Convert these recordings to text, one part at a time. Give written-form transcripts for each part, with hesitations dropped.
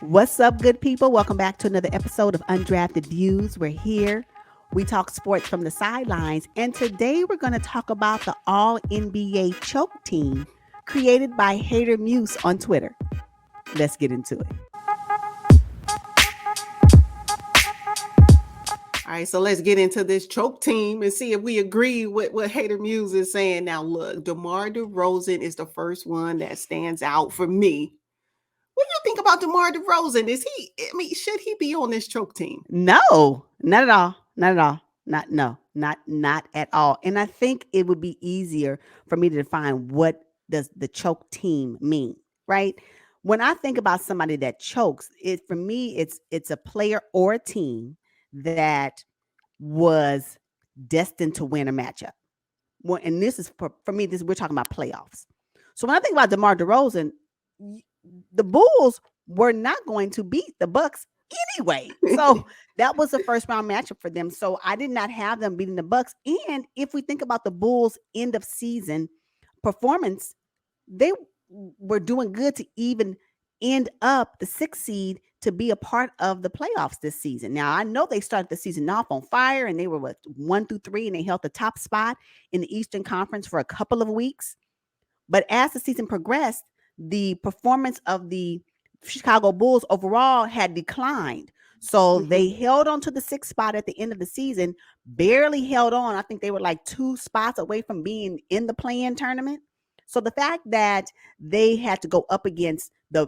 What's up, good people? Welcome back to another episode of Undraftedviews. We're here. We talk sports from the sidelines. And today we're going to talk about the All NBA choke team created by Hater Muse on Twitter. Let's get into it. All right, so let's get into this choke team and see if we agree with what Hater Muse is saying. Now, look, DeMar DeRozan is the first one that stands out for me. What do you think about DeMar DeRozan? Should he be on this choke team? No, not at all. Not at all. Not at all. And I think it would be easier for me to define what does the choke team mean, right? When I think about somebody that chokes, it for me it's a player or a team that was destined to win a matchup. Well, and this is for me, this we're talking about playoffs. So when I think about DeMar DeRozan, the Bulls were not going to beat the Bucks anyway. So that was the first round matchup for them. So I did not have them beating the Bucks. And if we think about the Bulls' end of season performance, they were doing good to even end up the sixth seed to be a part of the playoffs this season. Now I know they started the season off on fire and they were 1 through 3 and they held the top spot in the Eastern Conference for a couple of weeks. But as the season progressed, the performance of the Chicago Bulls overall had declined. So they held on to the sixth spot at the end of the season, barely held on. I think they were like 2 spots away from being in the play-in tournament. So the fact that they had to go up against the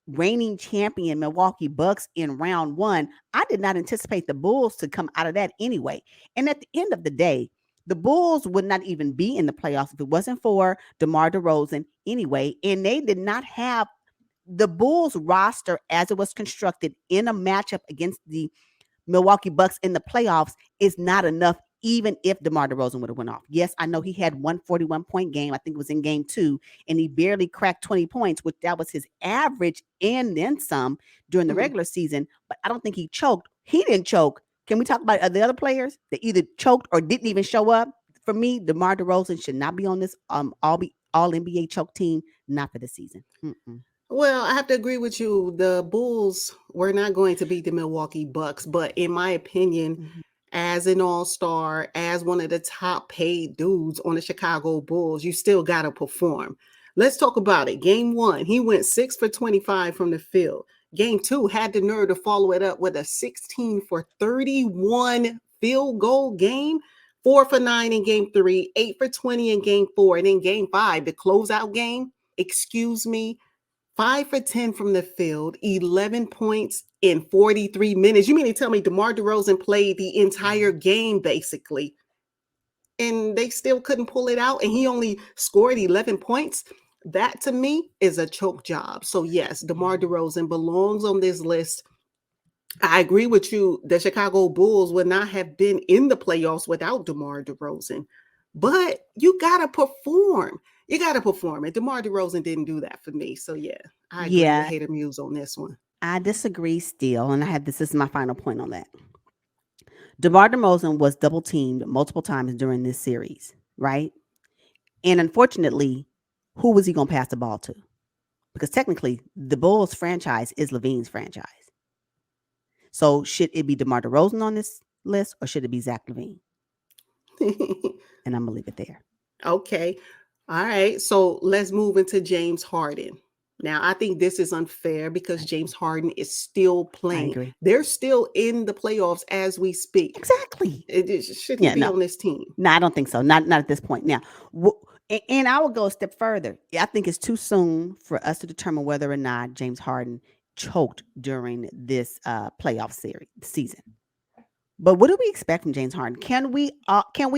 reigning champion Milwaukee Bucks in round one, I did not anticipate the Bulls to come out of that anyway. And at the end of the day, the Bulls would not even be in the playoffs if it wasn't for DeMar DeRozan anyway. And they did not have the Bulls roster as it was constructed in a matchup against the Milwaukee Bucks in the playoffs is not enough, even if DeMar DeRozan would have went off. Yes, I know he had 141-point game. I think it was in game 2, and he barely cracked 20 points, which that was his average and then some during the regular season. But I don't think he choked. He didn't choke. Can we talk about the other players that either choked or didn't even show up? For me, DeMar DeRozan should not be on this all NBA choke team, not for the season. Well, I have to agree with you. The Bulls were not going to beat the Milwaukee Bucks, but in my opinion, as an all-star, as one of the top paid dudes on the Chicago Bulls, you still got to perform. Let's talk about it. Game 1, he went 6 for 25 from the field. Game 2 had the nerve to follow it up with a 16 for 31 field goal game. 4 for 9 in game 3, 8 for 20 in game 4, and in game 5, the closeout game, excuse me, 5 for 10 from the field, 11 points in 43 minutes. You mean to tell me DeMar DeRozan played the entire game basically, and they still couldn't pull it out, and he only scored 11 points? That to me is a choke job. So yes, DeMar DeRozan belongs on this list. I agree with you. The Chicago Bulls would not have been in the playoffs without DeMar DeRozan. But you got to perform. You got to perform. And DeMar DeRozan didn't do that for me. So, yeah, I agree with Yeah, Hater Muse on this one. I disagree still, and I have this is my final point on that. DeMar DeRozan was double teamed multiple times during this series, right? And unfortunately, who was he going to pass the ball to? Because technically, the Bulls franchise is Levine's franchise. So should it be DeMar DeRozan on this list or should it be Zach Levine? And I'm going to leave it there. Okay. All right. So let's move into James Harden. Now, I think this is unfair because James Harden is still I playing. agree. They're still in the playoffs as we speak. Exactly. Should he be on this team? No, I don't think so. Not at this point. Now, and I will go a step further. I think it's too soon for us to determine whether or not James Harden choked during this playoff season. But what do we expect from James Harden? Can we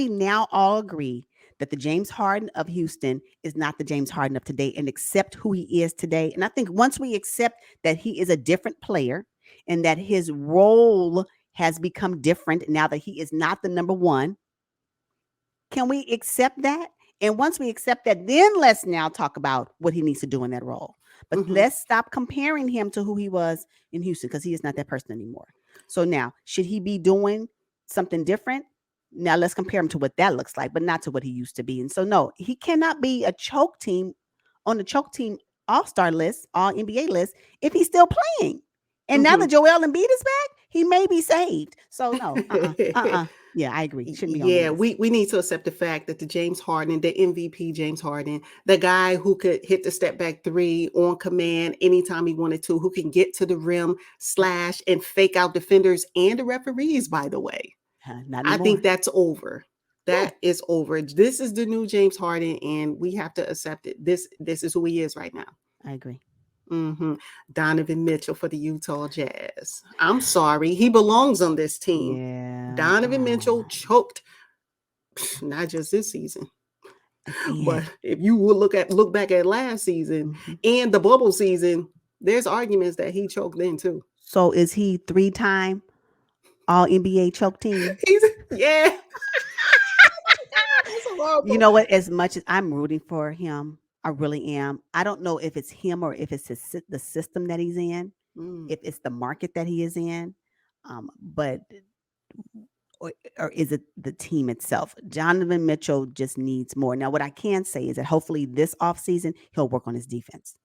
now all agree that the James Harden of Houston is not the James Harden of today and accept who he is today? And I think once we accept that he is a different player and that his role has become different now that he is not the number one, can we accept that? And once we accept that, then let's now talk about what he needs to do in that role. But let's stop comparing him to who he was in Houston because he is not that person anymore. So now, should he be doing something different? Now let's compare him to what that looks like, but not to what he used to be. And so no, he cannot be a choke team on the choke team all-star list, all NBA list, if he's still playing. And now that Mhm. Joel Embiid is back, he may be saved. So no, Yeah, I agree. Shouldn't be on the Yeah, list. we need to accept the fact that the James Harden, the MVP James Harden, the guy who could hit the step back three on command anytime he wanted to, who can get to the rim, slash, and fake out defenders and the referees, by the way. Not I think anymore. that's over. Yeah, That is over. This is the new James Harden, and we have to accept it. This is who he is right now. I agree. hmm Donovan Mitchell for the Utah Jazz. I'm sorry, he belongs on this team. Yeah. Donovan Mitchell choked not just this season, but Again. if you would look back at last season Mhm. and the bubble season, there's arguments that he choked in too. So is he 3-time all NBA choke team? He's yeah. That's You horrible. know what? As much as I'm rooting for him, I really am. I don't know if it's him or if it's the system that he's in, Mm, if it's the market that he is in, but or is it the team itself? Donovan Mitchell just needs more. Now, what I can say is that hopefully this offseason, he'll work on his defense.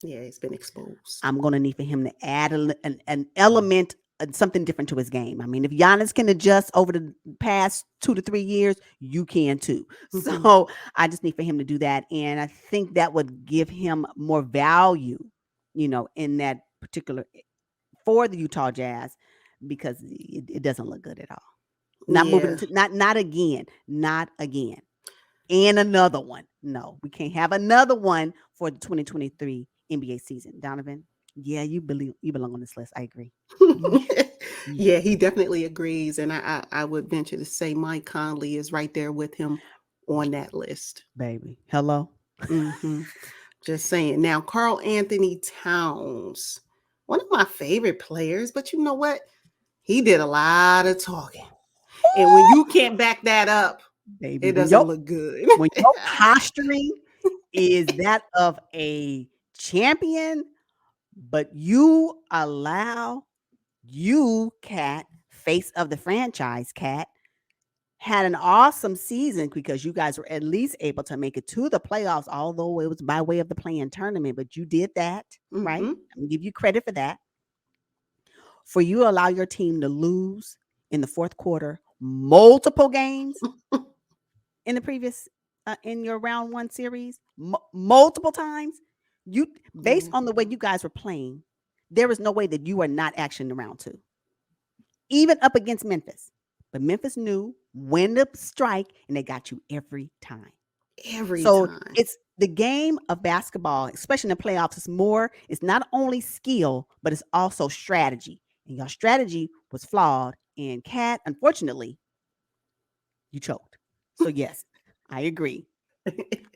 yeah, it's been exposed. I'm going to need for him to add an element, something different to his game. I mean, if Giannis can adjust over the past 2 to 3 years, you can too. hmm So I just need for him to do that. And I think that would give him more value, in that particular for the Utah Jazz because it doesn't look good at all. Not moving Yeah. into not again, not again. And another one. No, we can't have another one for the 2023 NBA season. Donovan, yeah, you belong on this list. I agree. Yeah, yeah, Yeah, he definitely agrees. And I would venture to say Mike Conley is right there with him on that list. baby. Hello. hmm Just saying. Now, Karl-Anthony Towns, one of my favorite players, but you know what? He did a lot of talking. And when you can't back that up, Baby, it when doesn't your look good. when your posturing is that of a champion, but you allow Cat, face of the franchise, Cat, had an awesome season because you guys were at least able to make it to the playoffs, although it was by way of the play-in tournament. But you did that, right? hmm I'm gonna give you credit for that. For you allow your team to lose in the fourth quarter multiple games in the previous in your round one series, multiple times. You based Yeah. on the way you guys were playing, there is no way that you are not actually in round two, even up against Memphis. But Memphis knew when to strike, and they got you every time. Every So time. it's the game of basketball, especially in the playoffs. It's not only skill, but it's also strategy. And your strategy was flawed. And Cat, unfortunately, you choked. So yes, I agree.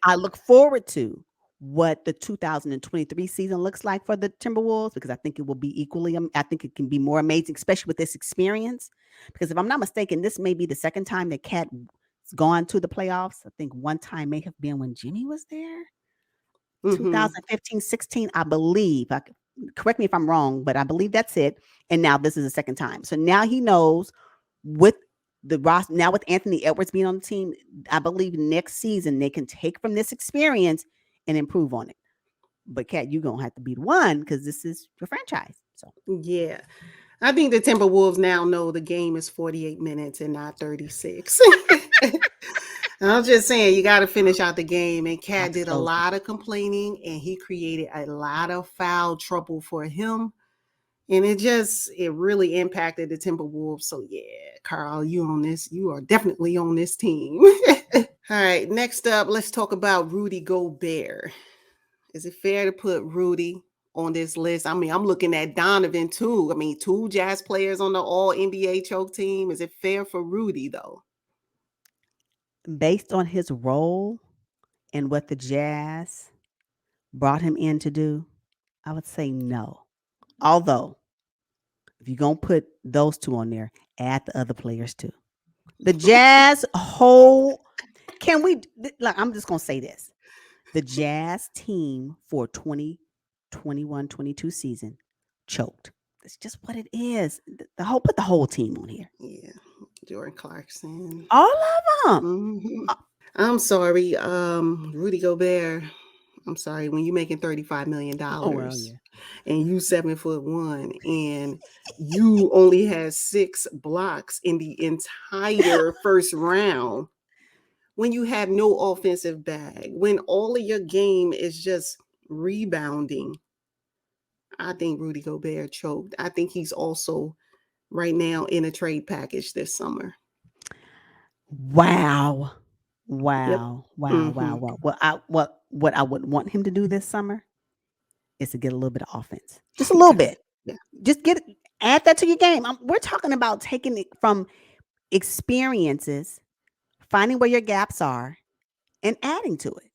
I look forward to what the 2023 season looks like for the Timberwolves because I think it will be equally. I think it can be more amazing, especially with this experience. Because if I'm not mistaken, this may be the second time that Cat has gone to the playoffs. I think one time may have been when Jimmy was there, hmm 2015, 16, I believe. Correct me if I'm wrong, but I believe that's it. And now this is the second time. So now he knows with the roster, now with Anthony Edwards being on the team, I believe next season they can take from this experience and improve on it. But Kat, you're gonna have to be the one because this is your franchise. So Yeah. I think the Timberwolves now know the game is 48 minutes and not 36. I'm just saying, you got to finish out the game. And Cat box did a closing. lot of complaining and he created a lot of foul trouble for him. And it really impacted the Timberwolves. So, yeah, Carl, you on this. You are definitely on this team. All right. Next up, let's talk about Rudy Gobert. Is it fair to put Rudy on this list? I mean, I'm looking at Donovan too. I mean, two Jazz players on the All NBA choke team. Is it fair for Rudy though? Based on his role and what the Jazz brought him in to do, I would say no. Although, if you're gonna put those two on there, add the other players too. The Jazz whole can we like I'm just gonna say this. The Jazz team for 2021-22 season choked. That's just what it is. The whole put the whole team on here. Yeah, Jordan Clarkson. All of them. Mhm. I'm sorry, Rudy Gobert. I'm sorry, when you're making $35 million Oh well, yeah. and you 7'1" and you only had 6 blocks in the entire first round, when you have no offensive bag, when all of your game is just rebounding, I think Rudy Gobert choked. I think he's also right now in a trade package this summer. Wow. Yep. Wow. Wow. Wow. Mm-hmm. Wow. What I would want him to do this summer is to get a little bit of offense. Just a little bit. Yeah. Just add that to your game. We're talking about taking it from experiences, finding where your gaps are, and adding to it.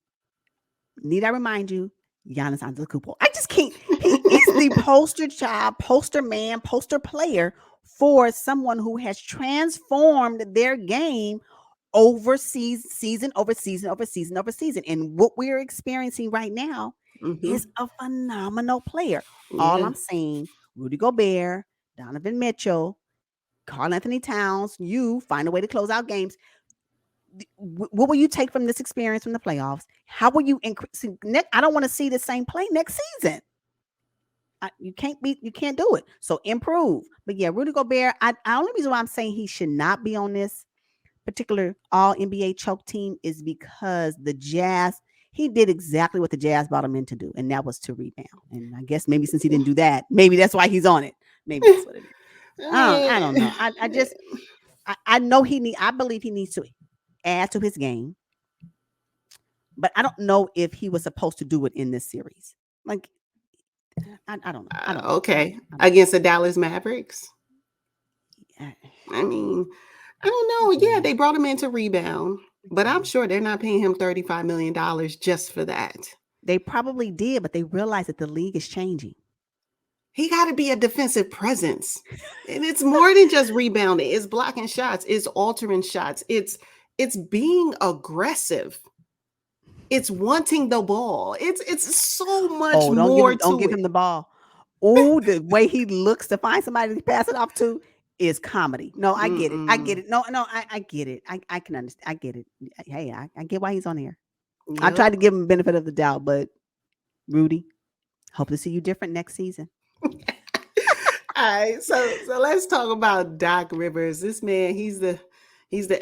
Need I remind you, Giannis Antetokounmpo? I just can't. He is the poster child, poster man, poster player for someone who has transformed their game over season over season over season over season. And what we're experiencing right now Mm-hmm. is a phenomenal player. All Yeah. I'm saying, Rudy Gobert, Donovan Mitchell, Karl-Anthony Towns, you find a way to close out games. What will you take from this experience from the playoffs? How will you increase? I don't want to see the same play next season. You can't do it. So improve. But yeah, Rudy Gobert. The only reason why I'm saying he should not be on this particular All NBA choke team is because the Jazz. He did exactly what the Jazz brought him in to do, and that was to rebound. And I guess maybe since he didn't do that, maybe that's why he's on it. Maybe that's what it is. I don't know. I know I believe he needs to add to his game, but I don't know if he was supposed to do it in this series. Like, I don't know. I don't know. Okay. I don't Against the Dallas Mavericks. know. I mean, I don't know. Yeah, Yeah. they brought him in to rebound, but I'm Yeah. sure they're not paying him $35 million just for that. They probably did, but they realized that the league is changing. He got to be a defensive presence. And it's more than just rebounding. It's blocking shots. It's altering shots. It's being aggressive. It's wanting the ball. It's so much Oh, more don't to give it. him the ball. Oh, the way he looks to find somebody to pass it off to is comedy. No, I get it. I get Mm-mm. it. No, I get it. I can understand. I get it. Hey, I get why he's on here. I Yep. tried to give him the benefit of the doubt, but Rudy, hope to see you different next season. All right, so let's talk about Doc Rivers. This man, he's the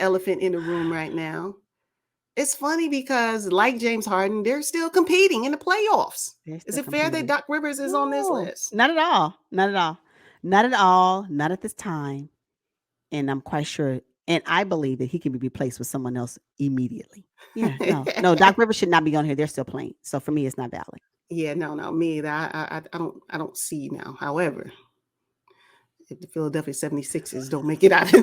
elephant in the room right now. It's funny because, like James Harden, they're still competing in the playoffs. They're Is still it fair that competing. Doc Rivers is on this No, list? not at all. Not at all. Not at all. Not at this time. And I'm quite sure, and I believe that he can be replaced with someone else immediately. Yeah, no. Doc Rivers should not be on here. They're still playing. So for me, it's not valid. Yeah, no, me either. I don't see now. However, if the Philadelphia 76ers don't make it out, they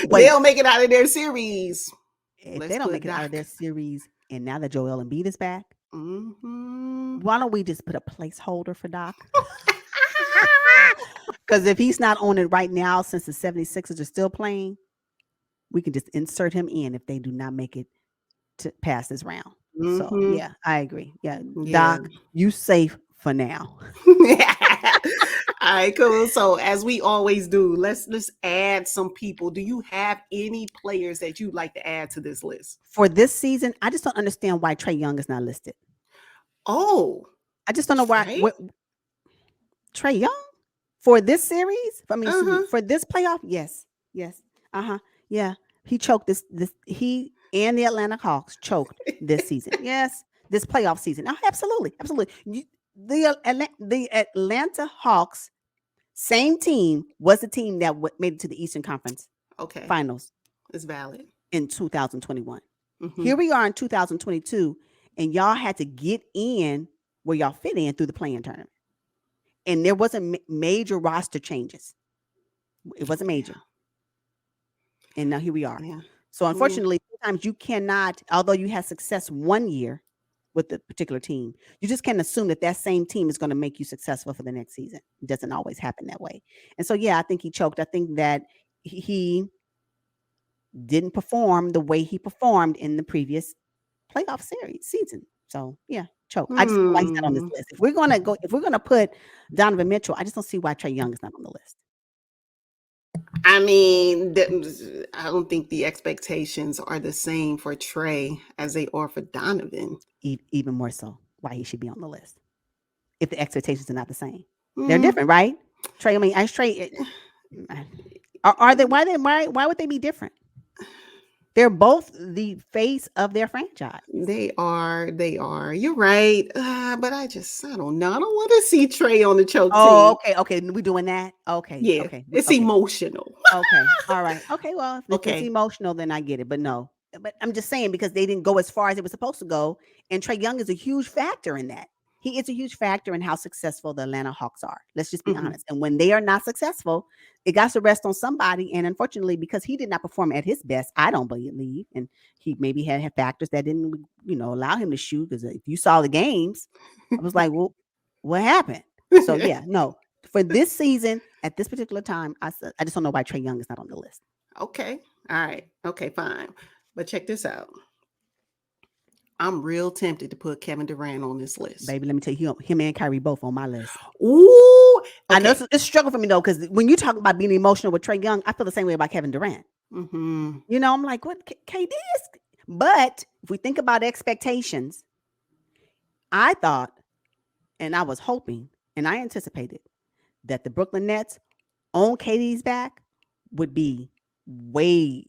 Wait, don't make it out of their series. if Let's they don't put make it out of Doc. their series, and now that Joel Embiid is back, Mm-hmm. why don't we just put a placeholder for Doc? Because if he's not on it right now, since the 76ers are still playing, we can just insert him in if they do not make it to pass this round. So Mm-hmm. yeah, I agree. Yeah, Yeah. Doc, you safe for now. All right, cool. So as we always do, let's add some people. Do you have any players that you'd like to add to this list? For this season, I just don't understand why Trae Young is not listed. Oh, I just don't know why. Trey? Trae Young for this series? Excuse me, Uh-huh. for this playoff? Yes. Yeah. He choked this. He and the Atlanta Hawks choked this season. Yes, this playoff season. Oh, absolutely. The Atlanta Hawks, same team, was the team that made it to the Eastern Conference Okay, Finals it's valid. in 2021. Mm-hmm. Here we are in 2022, and y'all had to get in where y'all fit in through the playing tournament. And there wasn't major roster changes. It wasn't major. And now here we are. Yeah. So unfortunately, sometimes you cannot, although you had success one year with the particular team, you just can't assume that same team is going to make you successful for the next season. It doesn't always happen that way. And so, yeah, I think he choked. I think that he didn't perform the way he performed in the previous playoff season. So yeah, choke. I just don't know why he's not on this list. If we're gonna put Donovan Mitchell, I just don't see why Trae Young is not on the list. I mean, I don't think the expectations are the same for Trey as they are for Donovan. Even more so, why he should be on the list if the expectations are not the same. They're Mm, different, right? Trey, I mean, I Trey. Are they? Why would they be different? They're both the face of their franchise. they are. They are. You're right. But I don't know. I don't want to see Trey on the choke Oh, team. okay, okay. We doing that? Okay, Yeah, okay, it's okay, emotional. okay. All right. Okay. Well, if it's Okay. emotional, then I get it. But no. But I'm just saying because they didn't go as far as it was supposed to go, and Trey Young is a huge factor in that. He is a huge factor in how successful the Atlanta Hawks are. Let's just be Mhm. honest. And when they are not successful, it got to rest on somebody. And unfortunately, because he did not perform at his best, I don't believe, and he maybe had factors that didn't, allow him to shoot. Because if you saw the games, I was like, well, what happened? So yeah, no. For this season, at this particular time, I just don't know why Trey Young is not on the list. Okay. All right. Okay, fine. But check this out. I'm real tempted to put Kevin Durant on this list. Baby, let me tell you, him and Kyrie both on my list. Ooh. I know Okay. it's a struggle for me though, because when you talk about being emotional with Trey Young, I feel the same way about Kevin Durant. Mm-hmm. I'm like, what KD is? But if we think about expectations, I thought, and I was hoping, and I anticipated that the Brooklyn Nets on KD's back would be way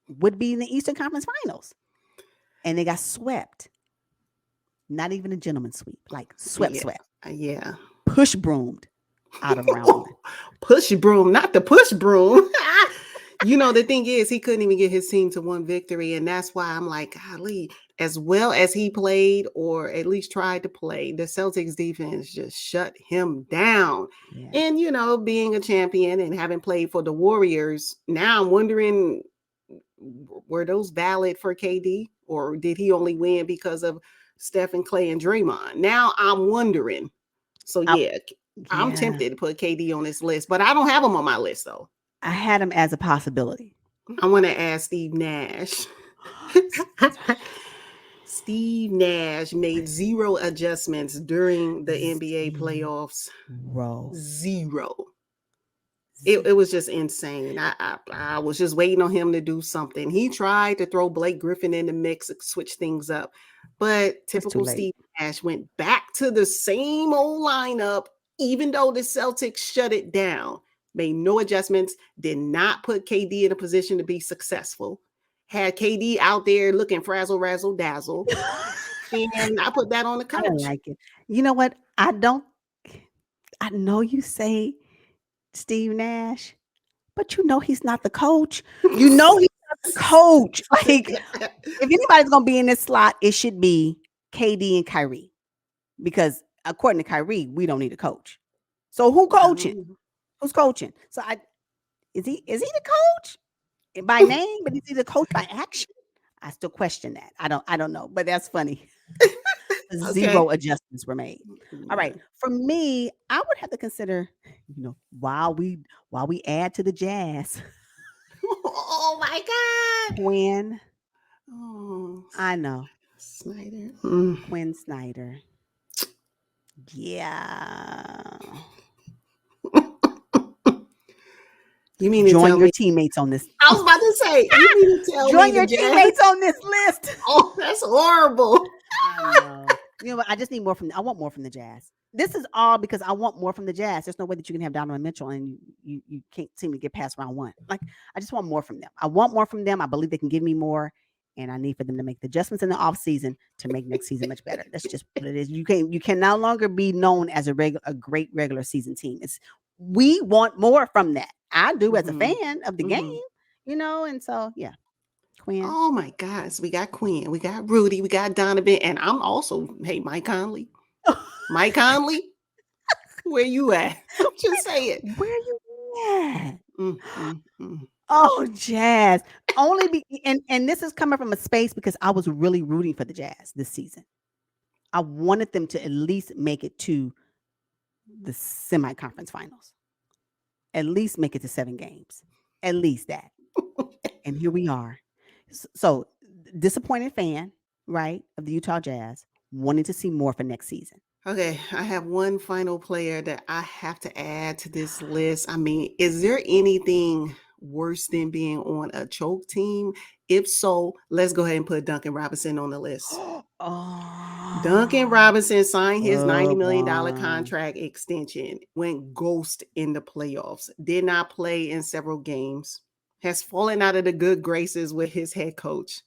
would be in the Eastern Conference Finals, and they got swept. Not even a gentleman's sweep, like Yeah. swept, Yeah. push broomed out of round one. Push broom, not the push broom. The thing is, he couldn't even get his team to one victory. And that's why I'm like, golly, as well as he played, or at least tried to play, the Celtics defense just shut him down. Yeah. And, being a champion and having played for the Warriors, now I'm wondering, were those valid for KD? Or did he only win because of Stephen, Clay, and Draymond? Now I'm wondering. So, I, yeah, I'm yeah. tempted to put KD on this list, but I don't have him on my list, though. I had him as a possibility. I want to ask Steve Nash. Steve Nash made 0 adjustments during the NBA playoffs. Zero. 0. It was just insane. I was just waiting on him to do something. He tried to throw Blake Griffin in the mix, switch things up, but It's too typical late. Steve Nash went back to the same old lineup, even though the Celtics shut it down. Made no adjustments, did not put KD in a position to be successful. Had KD out there looking frazzle, razzle, dazzle. And I put that on the I don't coach. like it. You know what? I know you say Steve Nash, but he's not the coach. He's not the coach. Like, if anybody's gonna be in this slot, it should be KD and Kyrie. Because according to Kyrie, we don't need a coach. So who coaching? Who's coaching? So is he the coach by name, but is he the coach by action? I still question that. I don't know, but that's funny. Okay. 0 adjustments were made. All right. For me, I would have to consider, while we add to the Jazz, Oh my God. Quinn. Oh, I know. Snyder. Quinn Snyder. Yeah. You mean to Join tell your me? teammates on this. I was about to say, you mean to tell me Join the your Jazz? teammates on this list. Oh, that's horrible. I know. You know what? I just need more I want more from the Jazz. This is all because I want more from the Jazz. There's no way that you can have Donovan Mitchell and you can't seem to get past round one. Like, I just want more from them. I want more from them. I believe they can give me more, and I need for them to make the adjustments in the offseason to make next season much better. That's just what it is. You can no longer be known as a great regular season team. We want more from that. I do as a fan of the game, and so yeah. Quinn. Oh my God. So we got Quinn, we got Rudy, we got Donovan, and I'm also, hey, Mike Conley. Mike Conley, where you at? I'm just saying. Where you at? Mm, mm, mm. Oh, Jazz. And this is coming from a space because I was really rooting for the Jazz this season. I wanted them to at least make it to the semi-conference finals. At least make it to 7 games. At least that. And here we are. So, disappointed fan, right, of the Utah Jazz, wanting to see more for next season. Okay, I have one final player that I have to add to this list. I mean, is there anything worse than being on a choke team? If so, let's go ahead and put Duncan Robinson on the list. Duncan Robinson signed his $90 million contract extension, went ghost in the playoffs, did not play in several games, has fallen out of the good graces with his head coach.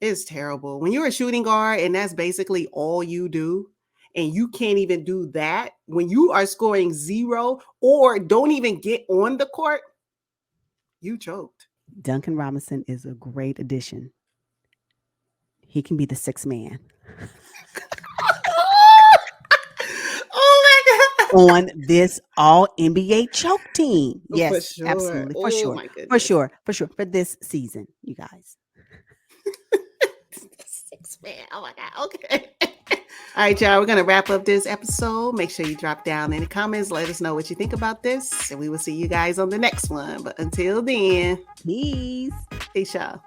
It's terrible. When you're a shooting guard and that's basically all you do, and you can't even do that when you are scoring 0 or don't even get on the court, you choked. Duncan Robinson is a great addition. He can be the sixth man. Oh my God. On this all NBA choke team. Yes, for sure. Absolutely. For sure. My goodness. For sure. For sure. For this season, you guys. Six man. Oh my God. Okay. All right, y'all. We're going to wrap up this episode. Make sure you drop down in the comments. Let us know what you think about this. And we will see you guys on the next one. But until then, peace. Peace, y'all.